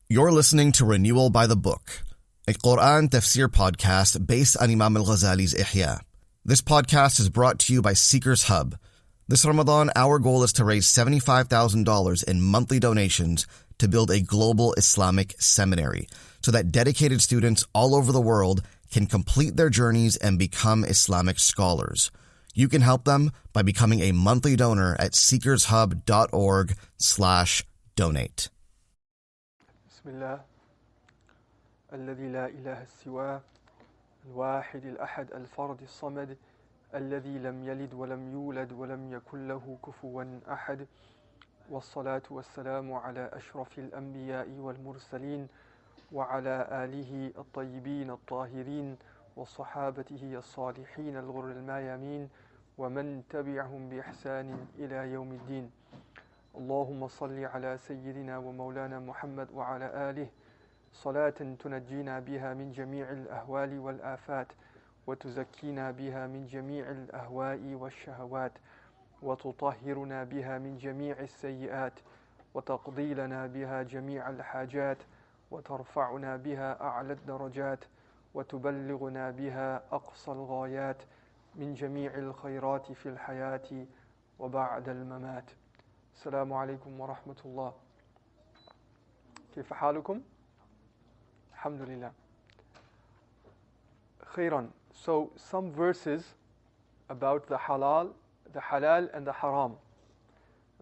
You're listening to Renewal by the Book, a Quran tafsir podcast based on Imam Ghazali's Ihya. This podcast is brought to you by Seekers Hub. This Ramadan, our goal is to raise $75,000 in monthly donations to build a global Islamic seminary so that dedicated students all over the world can complete their journeys and become Islamic scholars. You can help them by becoming a monthly donor at seekershub.org/donate. Bismillah. الذي لا إله سواه الواحد الأحد الفرد الصمد الذي لم يلد ولم يولد ولم يكن له كفوا أحد والصلاة والسلام على أشرف الأنبياء والمرسلين وعلى آله الطيبين الطاهرين وصحابته الصالحين الغر الميامين ومن تبعهم بإحسان إلى يوم الدين. اللهم صل على سيدنا ومولانا محمد وعلى آله صلاة تنجينا بها من جميع الأهوال والآفات وتزكينا بها من جميع الأهواء والشهوات وتطهرنا بها من جميع السيئات وتقضي لنا بها جميع الحاجات وترفعنا بها أعلى الدرجات وتبلغنا بها أقصى الغايات من جميع الخيرات في الحياة وبعد الممات. السلام عليكم ورحمة الله. كيف حالكم؟ الحمد لله. خيرا. So some verses about the halal and the haram,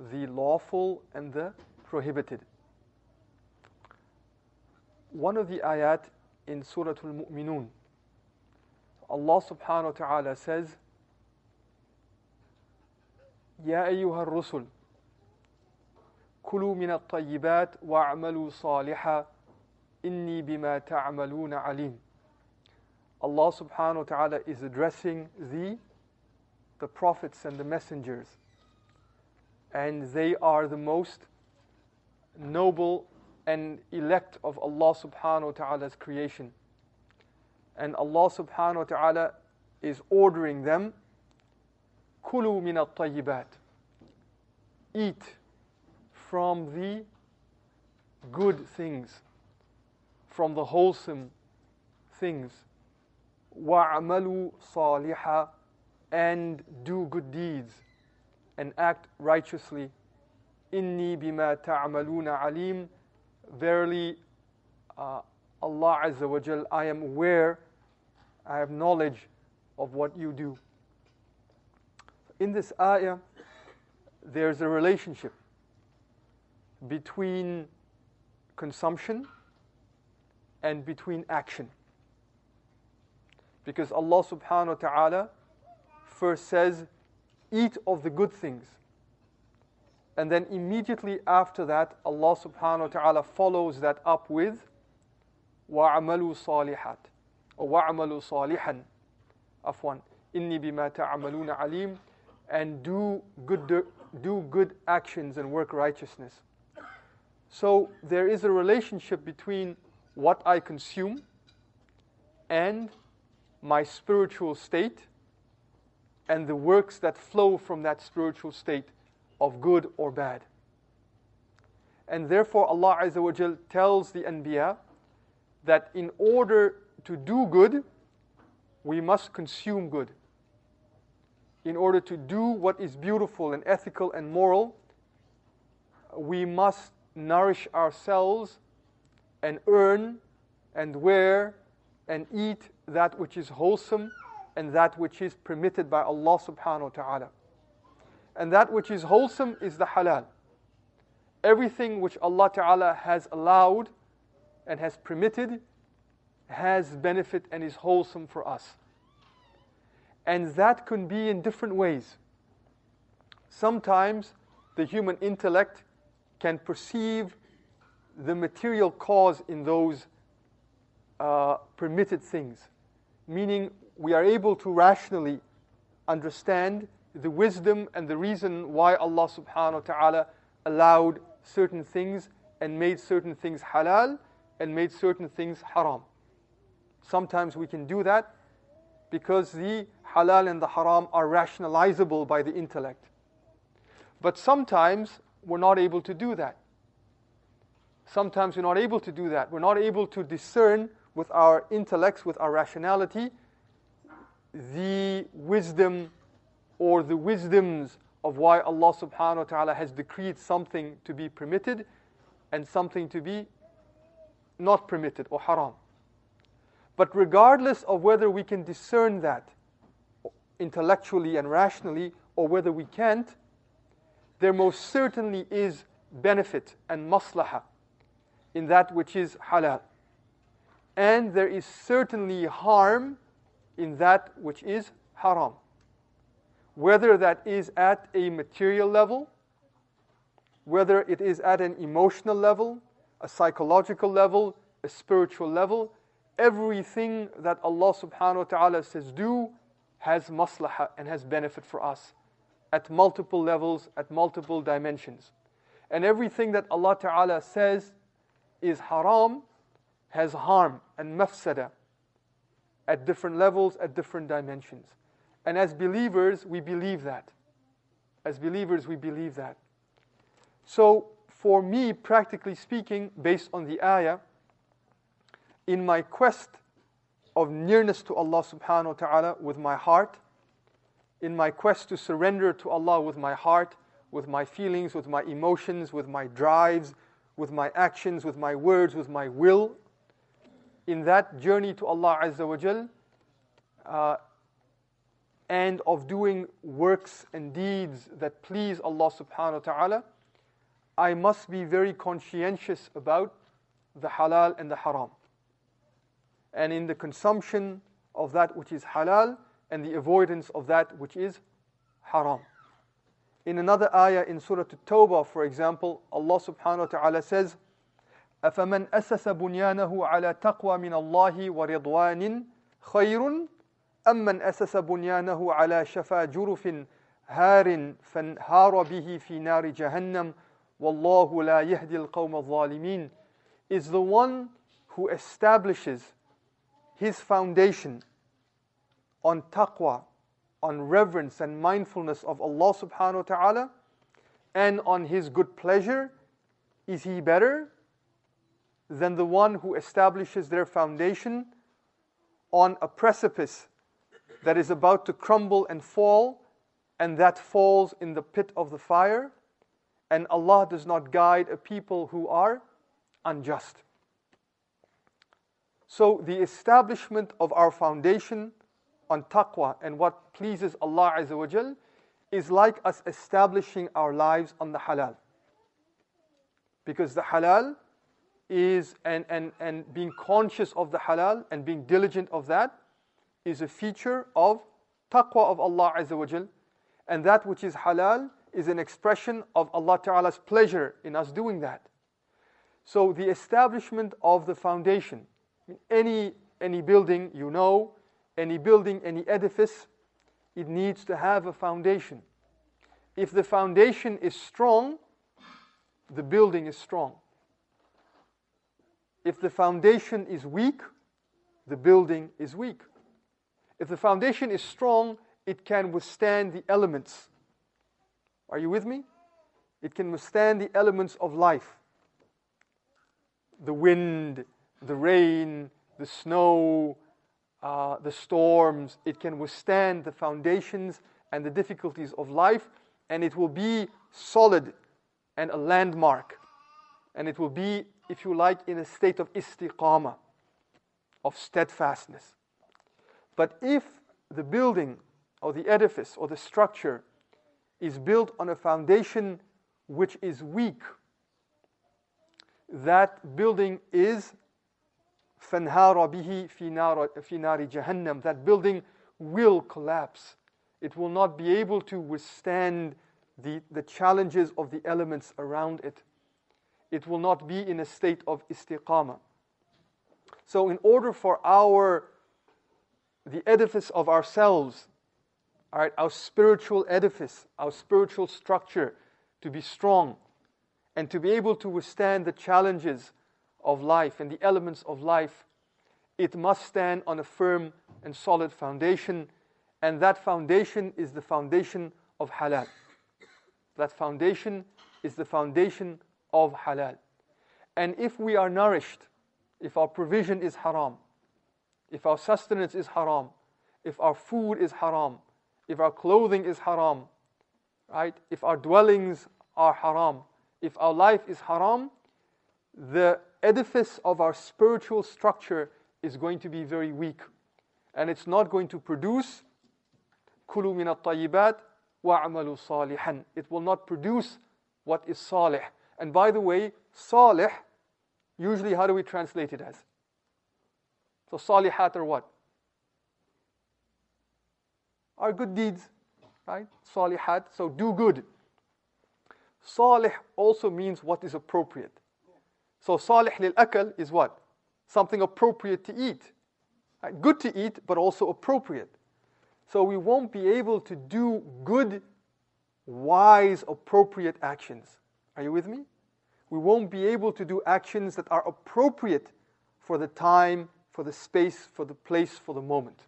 the lawful and the prohibited. One of the ayat in Surah Al-Mu'minun, Allah subhanahu wa ta'ala says, يا أيها الرسل كلوا من الطيبات واعملوا صالحا إني بما تعملون عليم. Allah subhanahu wa ta'ala is addressing the prophets and the messengers, and they are the most noble and elect of Allah subhanahu wa ta'ala's creation. And Allah subhanahu wa ta'ala is ordering them, كلوا من الطيبات, eat from the good things, from the wholesome things. وَاعْمَلُوا صَالِحًا, and do good deeds and act righteously. إِنِّي بِمَا تَعْمَلُونَ عَلِيمٌ. Verily, Allah Azza wa Jal, I am aware, I have knowledge of what you do. In this ayah, there's a relationship between consumption and between action. Because Allah subhanahu wa ta'ala first says, eat of the good things. And then immediately after that, Allah subhanahu wa ta'ala follows that up with وَعَمَلُوا صَالِحَات, or وَعَمَلُوا صَالِحًا, afwan, إِنِّي بِمَا تَعْمَلُونَ عَلِيمٌ, and do good actions and work righteousness. So there is a relationship between what I consume and my spiritual state and the works that flow from that spiritual state of good or bad. And therefore Allah Azza wa Jal tells the Anbiya that in order to do good, we must consume good. In order to do what is beautiful and ethical and moral, we must nourish ourselves and earn and wear and eat that which is wholesome and that which is permitted by Allah subhanahu wa ta'ala. And that which is wholesome is the halal. Everything which Allah ta'ala has allowed and has permitted has benefit and is wholesome for us. And that can be in different ways. Sometimes the human intellect can perceive the material cause in those permitted things. Meaning we are able to rationally understand the wisdom and the reason why Allah subhanahu wa ta'ala allowed certain things and made certain things halal and made certain things haram. Sometimes we can do that because the halal and the haram are rationalizable by the intellect. But sometimes we're not able to do that. Sometimes we're not able to do that. We're not able to discern with our intellects, with our rationality, the wisdom or the wisdoms of why Allah subhanahu wa ta'ala has decreed something to be permitted and something to be not permitted or haram. But regardless of whether we can discern that intellectually and rationally or whether we can't, there most certainly is benefit and maslahah in that which is halal. And there is certainly harm in that which is haram. Whether that is at a material level, whether it is at an emotional level, a psychological level, a spiritual level, everything that Allah subhanahu wa ta'ala says do has maslahah and has benefit for us at multiple levels, at multiple dimensions. And everything that Allah ta'ala says is haram has harm and mafsada at different levels, at different dimensions. And as believers, we believe that. As believers, we believe that. So, for me, practically speaking, based on the ayah, in my quest of nearness to Allah subhanahu wa ta'ala with my heart, in my quest to surrender to Allah with my heart, with my feelings, with my emotions, with my drives, with my actions, with my words, with my will, in that journey to Allah Azza wa Jal, and of doing works and deeds that please Allah subhanahu wa ta'ala, I must be very conscientious about the halal and the haram. And in the consumption of that which is halal and the avoidance of that which is haram. In another ayah in Surah At-Tawbah, for example, Allah subhanahu wa ta'ala says, أَفَمَنْ أَسَسَ بُنْيَانَهُ عَلَى تَقْوَى مِنَ اللَّهِ وَرِضْوَانٍ خَيْرٌ أَمَّنْ أَسَسَ بُنْيَانَهُ عَلَى شَفَا جُرُفٍ هَارٍ فَانْهَارَ بِهِ فِي نَارِ جَهَنَّمَ وَاللَّهُ لَا يَهْدِي الْقَوْمَ الظَّالِمِينَ, is the one who establishes his foundation on taqwa, on reverence and mindfulness of Allah subhanahu wa ta'ala, and on his good pleasure. Is he better than the one who establishes their foundation on a precipice that is about to crumble and fall, and that falls in the pit of the fire? And Allah does not guide a people who are unjust. So the establishment of our foundation on taqwa and what pleases Allah Azza wa Jal is like us establishing our lives on the halal. Because the halal is, and being conscious of the halal and being diligent of that is a feature of taqwa of Allah Azza wa Jal. And that which is halal is an expression of Allah Ta'ala's pleasure in us doing that. So the establishment of the foundation, any building, any building, any edifice, it needs to have a foundation. If the foundation is strong, the building is strong. If the foundation is weak, the building is weak. If the foundation is strong, it can withstand the elements. Are you with me? It can withstand the elements of life. The wind, the rain, the snow, the storms. It can withstand the foundations and the difficulties of life, and it will be solid and a landmark. And it will be, if you like, in a state of istiqamah, of steadfastness. But if the building or the edifice or the structure is built on a foundation which is weak, that building is فَانْهَارَ بِهِ فِي نَارِ جَهَنَّمَ. That building will collapse. It will not be able to withstand the challenges of the elements around it. It will not be in a state of istiqamah. So in order for the edifice of ourselves, all right, our spiritual edifice, our spiritual structure to be strong and to be able to withstand the challenges of life and the elements of life, it must stand on a firm and solid foundation, and that foundation is the foundation of halal. That foundation is the foundation of halal. And if we are nourished, if our provision is haram, if our sustenance is haram, if our food is haram, if our clothing is haram, right? If our dwellings are haram, if our life is haram, the edifice of our spiritual structure is going to be very weak. And it's not going to produce كُلُوا مِنَ الطَّيِّبَاتِ وَاعْمَلُوا صَالِحًا. It will not produce what is salih. And by the way, salih, usually how do we translate it as? So salihat are what? Are good deeds, right? Salihat, so do good. Salih also means what is appropriate. So salih lil akal is what? Something appropriate to eat. Right? Good to eat, but also appropriate. So we won't be able to do good, wise, appropriate actions. Are you with me? We won't be able to do actions that are appropriate for the time, for the space, for the place, for the moment.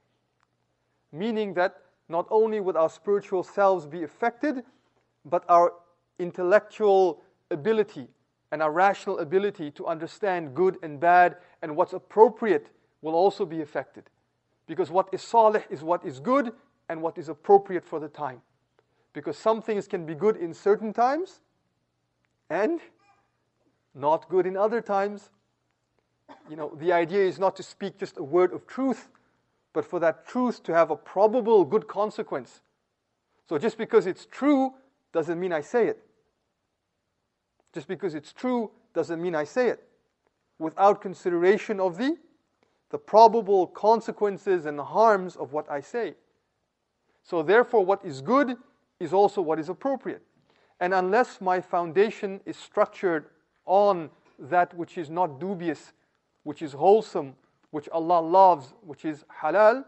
Meaning that not only would our spiritual selves be affected, but our intellectual ability and our rational ability to understand good and bad and what's appropriate will also be affected. Because what is salih is what is good and what is appropriate for the time. Because some things can be good in certain times and not good in other times. The idea is not to speak just a word of truth, but for that truth to have a probable good consequence. So just because it's true doesn't mean I say it. Just because it's true doesn't mean I say it. Without consideration of the probable consequences and the harms of what I say. So therefore what is good is also what is appropriate. And unless my foundation is structured on that which is not dubious, which is wholesome, which Allah loves, which is halal,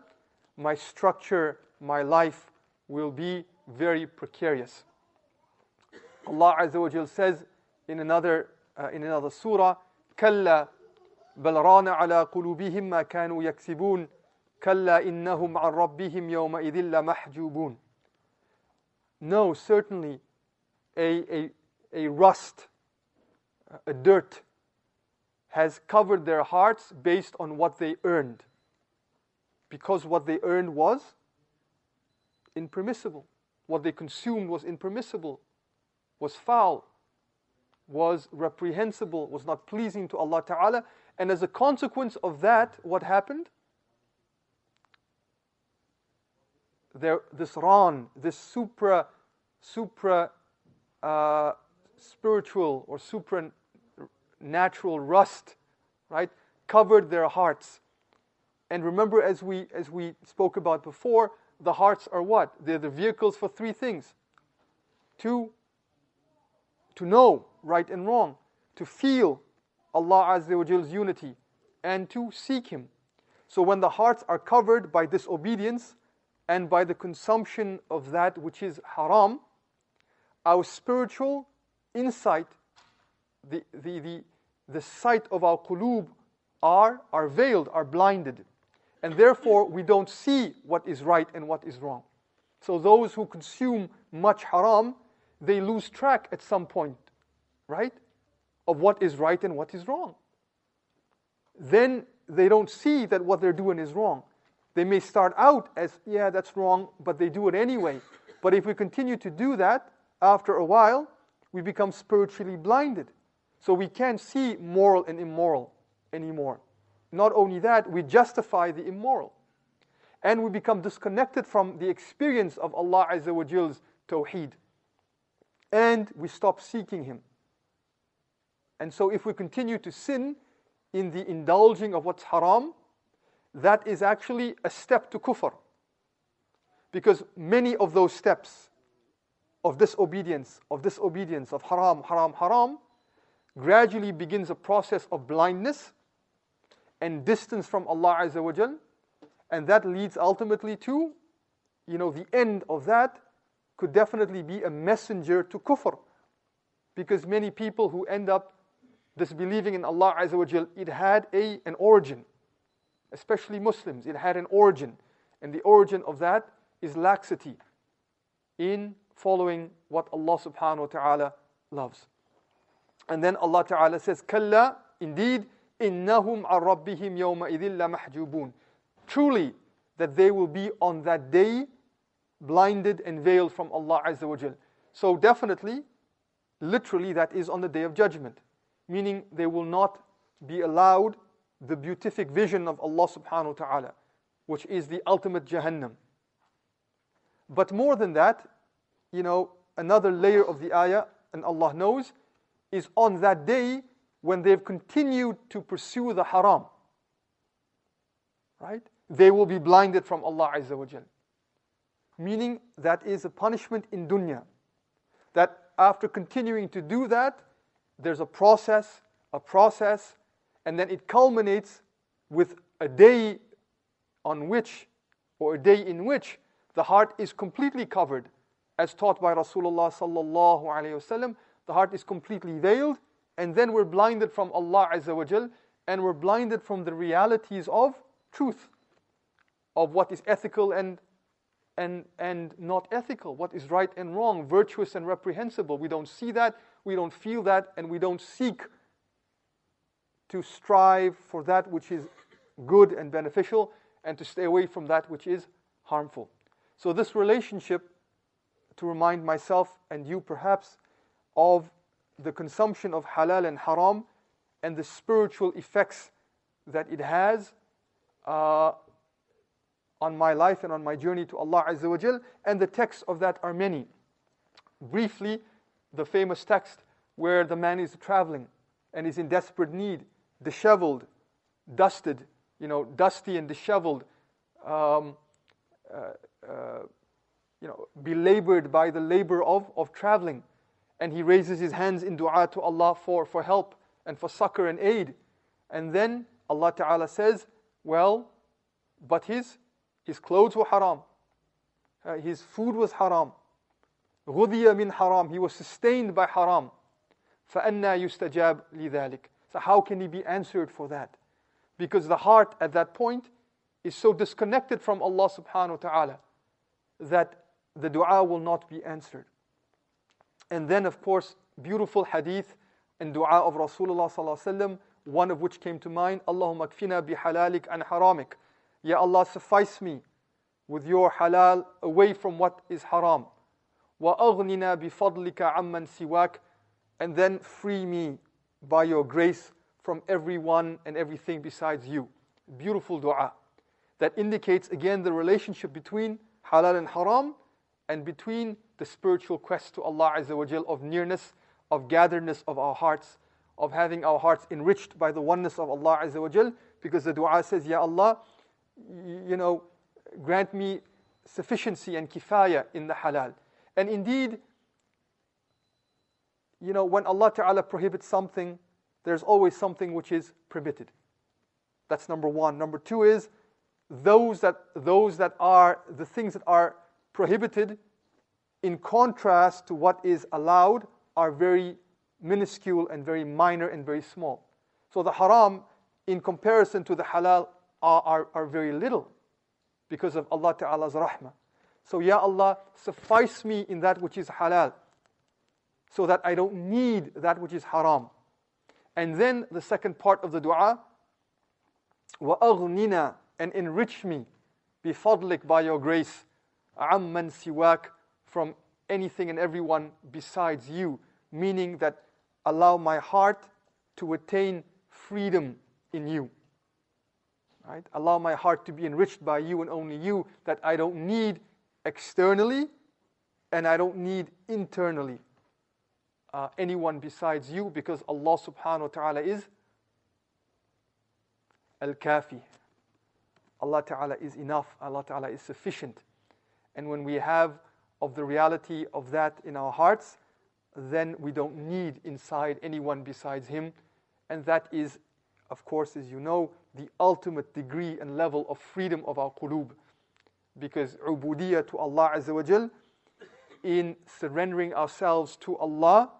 my structure, my life will be very precarious. Allah Azza wa Jal says in another surah, كَلَّا بَلْ رَانَ عَلَى قُلُوبِهِمْ مَا كَانُوا يَكْسِبُونَ كَلَّا إِنَّهُمْ عَنْ رَبِّهِمْ يَوْمَئِذٍ لَمَحْجُوبُونَ. No, certainly a rust, a dirt has covered their hearts based on what they earned. Because what they earned was impermissible. What they consumed was impermissible, was foul, was reprehensible, was not pleasing to Allah Ta'ala. And as a consequence of that, what happened? This supra spiritual or supernatural rust, right, covered their hearts. And remember, as we spoke about before, the hearts are what? They're the vehicles for three things. To know right and wrong, to feel Allah Azza wa Jall's unity, and to seek Him. So when the hearts are covered by disobedience and by the consumption of that which is haram, our spiritual insight, the sight of our qulub are veiled, are blinded. And therefore we don't see what is right and what is wrong. So those who consume much haram, they lose track at some point, right, of what is right and what is wrong. Then they don't see that what they're doing is wrong. They may start out as, yeah, that's wrong, but they do it anyway. But if we continue to do that, after a while, we become spiritually blinded. So we can't see moral and immoral anymore. Not only that, we justify the immoral. And we become disconnected from the experience of Allah Azza wa Jall's tawheed. And we stop seeking Him. And so if we continue to sin in the indulging of what's haram, that is actually a step to kufr. Because many of those steps of disobedience, of haram, gradually begins a process of blindness and distance from Allah Azza wa Jal. And that leads ultimately to, the end of that could definitely be a messenger to kufr. Because many people who end up disbelieving in Allah Azza wa Jal, it had an origin. Especially Muslims, it had an origin. And the origin of that is laxity in following what Allah subhanahu wa ta'ala loves. And then Allah Ta'ala says, Kalla, indeed, innahum an rabbihim yawma idhin la mahjubun. Truly, that they will be on that day blinded and veiled from Allah Azza wa Jal. So definitely, literally, that is on the day of judgment. Meaning they will not be allowed the beatific vision of Allah subhanahu wa ta'ala, which is the ultimate Jahannam. But more than that, another layer of the ayah, and Allah knows, is on that day when they've continued to pursue the haram. Right? They will be blinded from Allah Azza wa Jal. Meaning that is a punishment in dunya. That after continuing to do that, there's a process, and then it culminates with a day on which, or a day in which, the heart is completely covered. As taught by Rasulullah sallallahu alayhi wasallam, the heart is completely veiled, and then we're blinded from Allah Azza wa Jal, and we're blinded from the realities of truth, of what is ethical and not ethical, what is right and wrong, virtuous and reprehensible. We don't see that, we don't feel that, and we don't seek to strive for that which is good and beneficial, and to stay away from that which is harmful. So this relationship, to remind myself and you perhaps, of the consumption of halal and haram, and the spiritual effects that it has on my life and on my journey to Allah Azza wa Jal, and the texts of that are many. Briefly, the famous text where the man is traveling and is in desperate need, disheveled, dusted, dusty and disheveled, belabored by the labor of traveling. And he raises his hands in dua to Allah for help and for succor and aid. And then Allah Ta'ala says, well, but his clothes were haram. His food was haram. غُذِيَ مِنْ haram. He was sustained by haram. فَأَنَّا يُسْتَجَابْ لِذَلِكَ. So how can he be answered for that? Because the heart at that point is so disconnected from Allah subhanahu wa ta'ala that the dua will not be answered. And then, of course, beautiful hadith and dua of Rasulullah sallallahu alaihi wasallam, one of which came to mind, Allahumma kfina bihalalik an haramik. Ya Allah, suffice me with your halal away from what is haram. Wa aghnina bifadlika amman siwak. And then free me by your grace from everyone and everything besides you. Beautiful dua. That indicates again the relationship between halal and haram, and between the spiritual quest to Allah Azza wa Jal, of nearness, of gatheredness of our hearts, of having our hearts enriched by the oneness of Allah Azza wa Jal. Because the dua says, Ya Allah, grant me sufficiency and kifaya in the halal. And indeed, when Allah Ta'ala prohibits something, there's always something which is permitted. That's number one. Number two is, those that are the things that are prohibited, in contrast to what is allowed, are very minuscule and very minor and very small. So the haram, in comparison to the halal, are very little, because of Allah Ta'ala's rahmah. So Ya Allah, suffice me in that which is halal, so that I don't need that which is haram. And then the second part of the dua, وَأَغْنِنَا, and enrich me, بِفَضْلِكَ, by your grace, عَمَّنْ سِوَاكَ, from anything and everyone besides you. Meaning that allow my heart to attain freedom in you. Right? Allow my heart to be enriched by you and only you, that I don't need externally and I don't need internally anyone besides you, because Allah subhanahu wa ta'ala is Al-Kafi. Allah Ta'ala is enough, Allah Ta'ala is sufficient. And when we have of the reality of that in our hearts, then we don't need inside anyone besides Him. And that is, of course, as you know, the ultimate degree and level of freedom of our qulub. Because ubudiyya to Allah Azza wa Jal, in surrendering ourselves to Allah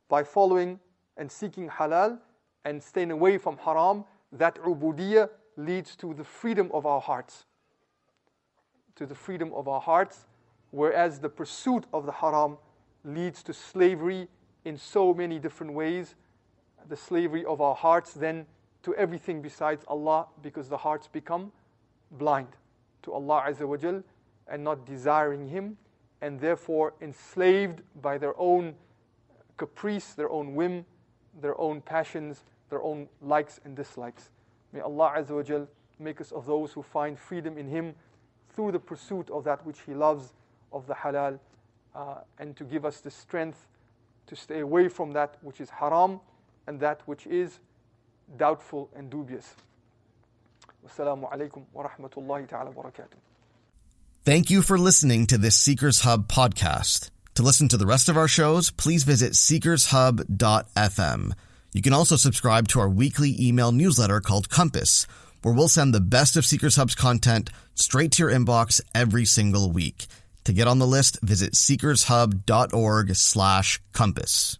by following and seeking halal and staying away from haram, that ubudiyya leads to the freedom of our hearts. To the freedom of our hearts, whereas the pursuit of the haram leads to slavery in so many different ways, the slavery of our hearts then to everything besides Allah, because the hearts become blind to Allah Azza wa Jal and not desiring Him, and therefore enslaved by their own caprice, their own whim, their own passions, their own likes and dislikes. May Allah Azza wa Jal make us of those who find freedom in Him through the pursuit of that which He loves, of the halal, and to give us the strength to stay away from that which is haram and that which is doubtful and dubious. Wassalamu alaikum wa rahmatullahi ta'ala wa barakatuh. Thank you for listening to this Seekers Hub podcast. To listen to the rest of our shows, please visit seekershub.fm. You can also subscribe to our weekly email newsletter called Compass, where we'll send the best of Seekers Hub's content straight to your inbox every single week. To get on the list, visit seekershub.org/compass.